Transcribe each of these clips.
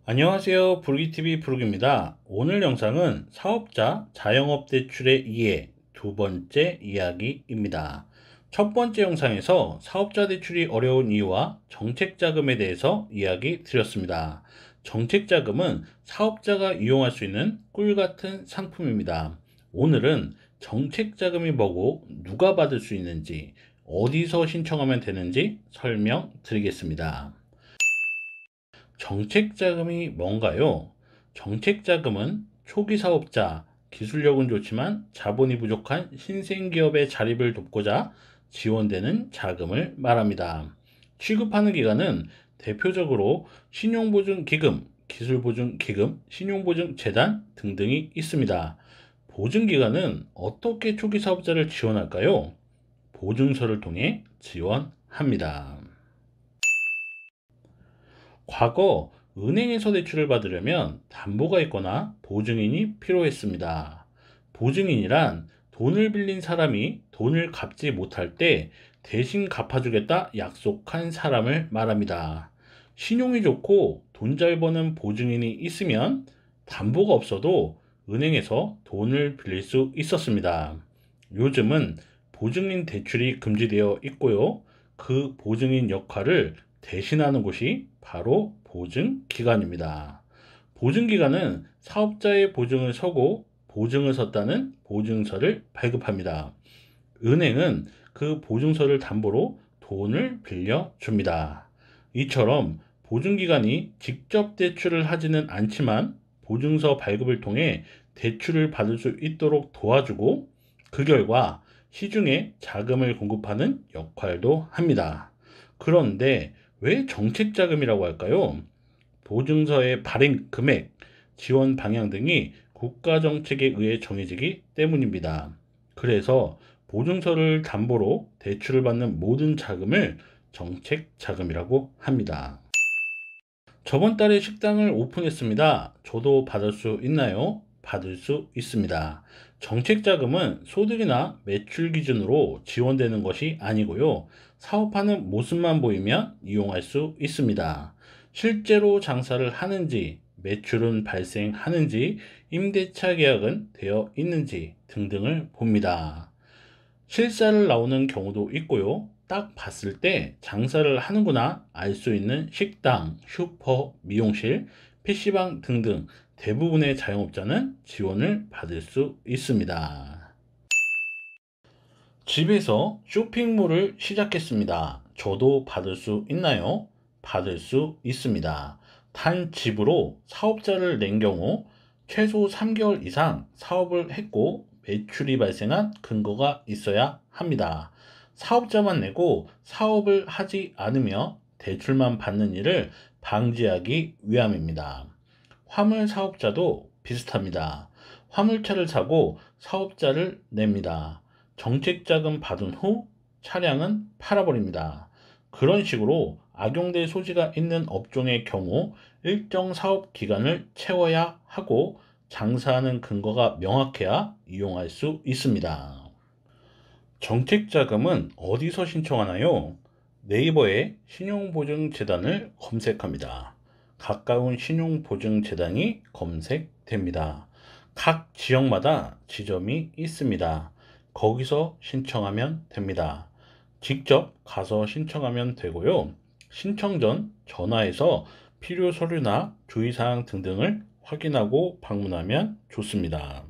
안녕하세요. 부르기TV 부르기입니다. 오늘 영상은 사업자 자영업 대출의 이해 두 번째 이야기입니다. 첫 번째 영상에서 사업자 대출이 어려운 이유와 정책자금에 대해서 이야기 드렸습니다. 정책자금은 사업자가 이용할 수 있는 꿀같은 상품입니다. 오늘은 정책자금이 뭐고 누가 받을 수 있는지 어디서 신청하면 되는지 설명드리겠습니다. 정책자금이 뭔가요? 정책자금은 초기 사업자, 기술력은 좋지만 자본이 부족한 신생기업의 자립을 돕고자 지원되는 자금을 말합니다. 취급하는 기관은 대표적으로 신용보증기금, 기술보증기금, 신용보증재단 등등이 있습니다. 보증기관은 어떻게 초기 사업자를 지원할까요? 보증서를 통해 지원합니다. 과거 은행에서 대출을 받으려면 담보가 있거나 보증인이 필요했습니다. 보증인이란 돈을 빌린 사람이 돈을 갚지 못할 때 대신 갚아주겠다 약속한 사람을 말합니다. 신용이 좋고 돈 잘 버는 보증인이 있으면 담보가 없어도 은행에서 돈을 빌릴 수 있었습니다. 요즘은 보증인 대출이 금지되어 있고요. 그 보증인 역할을 대신하는 곳이 바로 보증기관입니다. 보증기관은 사업자의 보증을 서고 보증을 섰다는 보증서를 발급합니다. 은행은 그 보증서를 담보로 돈을 빌려줍니다. 이처럼 보증기관이 직접 대출을 하지는 않지만 보증서 발급을 통해 대출을 받을 수 있도록 도와주고 그 결과 시중에 자금을 공급하는 역할도 합니다. 그런데 왜 정책자금이라고 할까요? 보증서의 발행 금액, 지원 방향 등이 국가정책에 의해 정해지기 때문입니다. 그래서 보증서를 담보로 대출을 받는 모든 자금을 정책자금이라고 합니다. 저번 달에 식당을 오픈했습니다. 저도 받을 수 있나요? 받을 수 있습니다. 정책자금은 소득이나 매출 기준으로 지원되는 것이 아니고요. 사업하는 모습만 보이면 이용할 수 있습니다. 실제로 장사를 하는지, 매출은 발생하는지, 임대차 계약은 되어 있는지 등등을 봅니다. 실사를 나오는 경우도 있고요. 딱 봤을 때 장사를 하는구나 알 수 있는 식당, 슈퍼, 미용실, PC방 등등 대부분의 자영업자는 지원을 받을 수 있습니다. 집에서 쇼핑몰을 시작했습니다. 저도 받을 수 있나요? 받을 수 있습니다. 단 집으로 사업자를 낸 경우 최소 3개월 이상 사업을 했고 매출이 발생한 근거가 있어야 합니다. 사업자만 내고 사업을 하지 않으며 대출만 받는 일을 방지하기 위함입니다. 화물 사업자도 비슷합니다. 화물차를 사고 사업자를 냅니다. 정책자금 받은 후 차량은 팔아버립니다. 그런 식으로 악용될 소지가 있는 업종의 경우 일정 사업 기간을 채워야 하고 장사하는 근거가 명확해야 이용할 수 있습니다. 정책자금은 어디서 신청하나요? 네이버에 신용보증재단을 검색합니다. 가까운 신용보증재단이 검색됩니다. 각 지역마다 지점이 있습니다. 거기서 신청하면 됩니다. 직접 가서 신청하면 되고요. 신청 전 전화해서 필요 서류나 주의사항 등등을 확인하고 방문하면 좋습니다.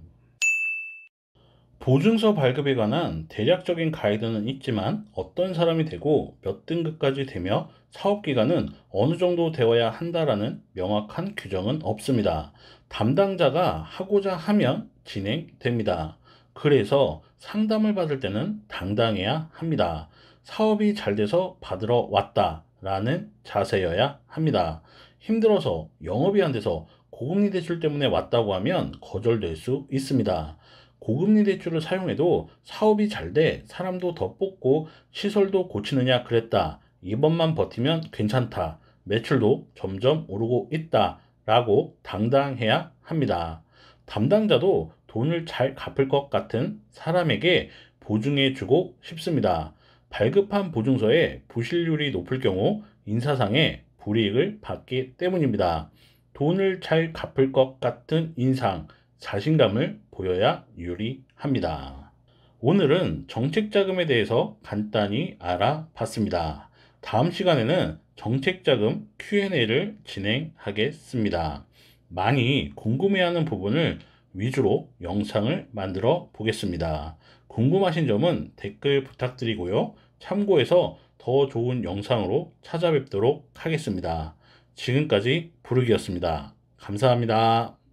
보증서 발급에 관한 대략적인 가이드는 있지만 어떤 사람이 되고 몇 등급까지 되며 사업기간은 어느 정도 되어야 한다라는 명확한 규정은 없습니다. 담당자가 하고자 하면 진행됩니다. 그래서 상담을 받을 때는 당당해야 합니다. 사업이 잘 돼서 받으러 왔다라는 자세여야 합니다. 힘들어서 영업이 안 돼서 고금리 대출 때문에 왔다고 하면 거절될 수 있습니다. 고금리 대출을 사용해도 사업이 잘 돼 사람도 더 뽑고 시설도 고치느냐 그랬다. 이번만 버티면 괜찮다. 매출도 점점 오르고 있다. 라고 당당해야 합니다. 담당자도 돈을 잘 갚을 것 같은 사람에게 보증해 주고 싶습니다. 발급한 보증서에 부실률이 높을 경우 인사상의 불이익을 받기 때문입니다. 돈을 잘 갚을 것 같은 인상, 자신감을 보여야 유리합니다. 오늘은 정책자금에 대해서 간단히 알아봤습니다. 다음 시간에는 정책자금 Q&A를 진행하겠습니다. 많이 궁금해하는 부분을 위주로 영상을 만들어 보겠습니다. 궁금하신 점은 댓글 부탁드리고요. 참고해서 더 좋은 영상으로 찾아뵙도록 하겠습니다. 지금까지 부르기였습니다. 감사합니다.